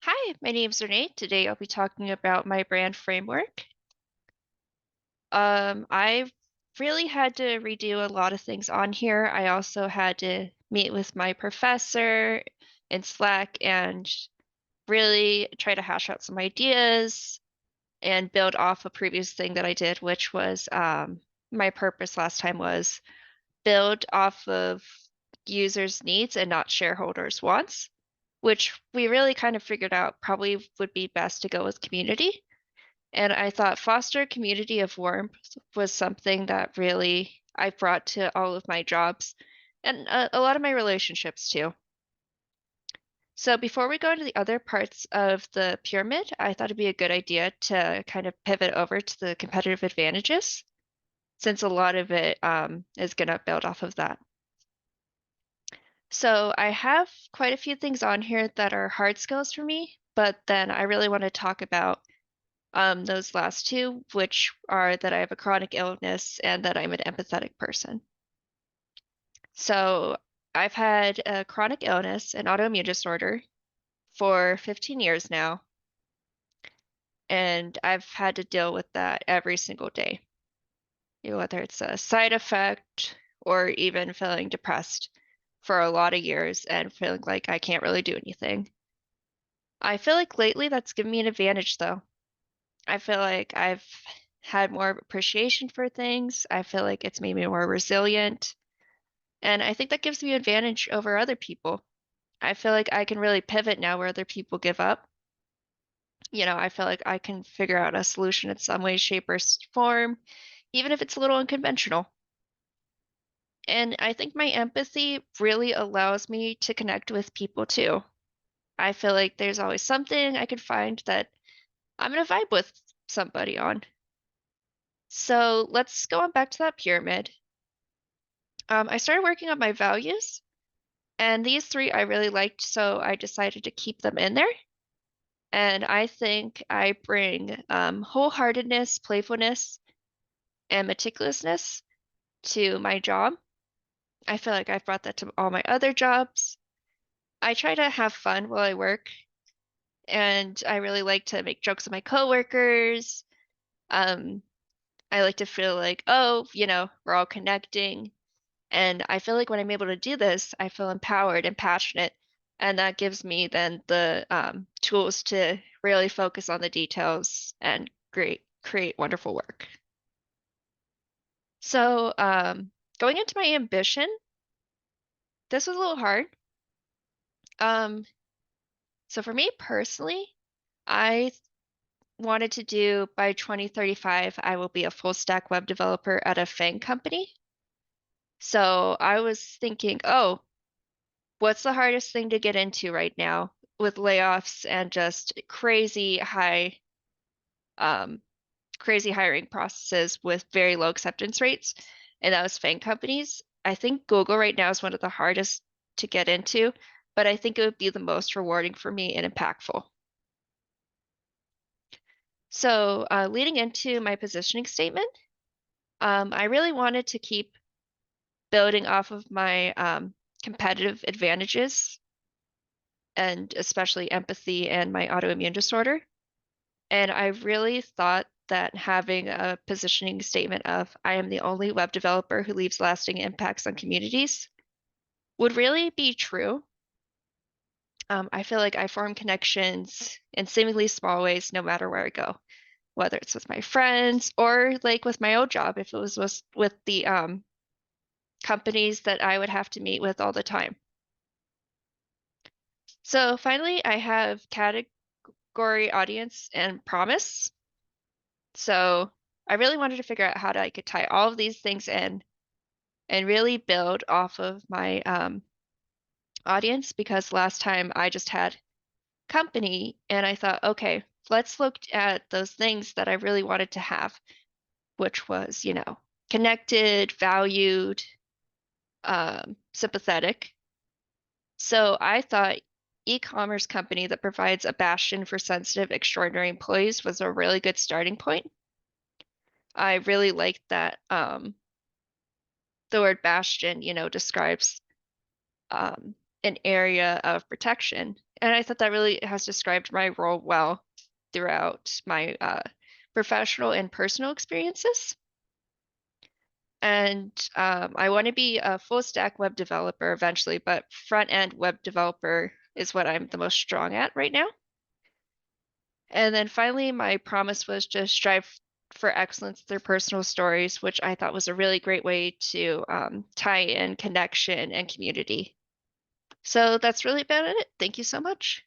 Hi, my name's Renee. Today I'll be talking about my brand framework. I really had to redo a lot of things on here. I also had to meet with my professor in Slack and really try to hash out some ideas and build off a previous thing that I did, which was my purpose last time was build off of users' needs and not shareholders' wants, which we really kind of figured out probably would be best to go with community. And I thought foster a community of warmth was something that really I brought to all of my jobs and a lot of my relationships too. So before we go into the other parts of the pyramid, I thought it'd be a good idea to kind of pivot over to the competitive advantages, since a lot of it is going to build off of that. So I have quite a few things on here that are hard skills for me, but then I really want to talk about those last two, which are that I have a chronic illness and that I'm an empathetic person. So I've had a chronic illness, an autoimmune disorder, for 15 years now, and I've had to deal with that every single day. Whether it's a side effect or even feeling depressed for a lot of years and feeling like I can't really do anything. I feel like lately that's given me an advantage though. I feel like I've had more appreciation for things. I feel like it's made me more resilient. And I think that gives me advantage over other people. I feel like I can really pivot now where other people give up. I feel like I can figure out a solution in some way, shape, or form, even if it's a little unconventional. And I think my empathy really allows me to connect with people too. I feel like there's always something I can find that I'm gonna vibe with somebody on. So let's go on back to that pyramid. I started working on my values, and these three I really liked, so I decided to keep them in there. And I think I bring wholeheartedness, playfulness, and meticulousness to my job. I feel like I've brought that to all my other jobs. I try to have fun while I work, and I really like to make jokes with my coworkers. Um, I like to feel like, oh, we're all connecting. And I feel like when I'm able to do this, I feel empowered and passionate. And that gives me then the tools to really focus on the details and create wonderful work. So, going into my ambition, this was a little hard. Um, so for me personally, I wanted to do by 2035, I will be a full stack web developer at a FANG company. So I was thinking, oh, what's the hardest thing to get into right now with layoffs and just um, crazy hiring processes with very low acceptance rates? And that was FANG companies. I think Google right now is one of the hardest to get into, but I think it would be the most rewarding for me and impactful. So, leading into my positioning statement, I really wanted to keep building off of my competitive advantages and especially empathy and my autoimmune disorder. And I really thought that having a positioning statement of I am the only web developer who leaves lasting impacts on communities would really be true. I feel like I form connections in seemingly small ways no matter where I go, whether it's with my friends or like with my old job, if it was with the companies that I would have to meet with all the time. So finally, I have category, audience, and promise. So I really wanted to figure out how I could tie all of these things in and really build off of my audience because last time I just had company and I thought, okay, let's look at those things that I really wanted to have, which was, connected, valued, sympathetic. So I thought e-commerce company that provides a bastion for sensitive, extraordinary employees was a really good starting point. I really liked that the word bastion, describes um, an area of protection. And I thought that really has described my role well throughout my professional and personal experiences. And I want to be a full stack web developer eventually, but front end web developer is what I'm the most strong at right now. And then finally, my promise was to strive for excellence through personal stories, which I thought was a really great way to tie in connection and community. So that's really about it. Thank you so much.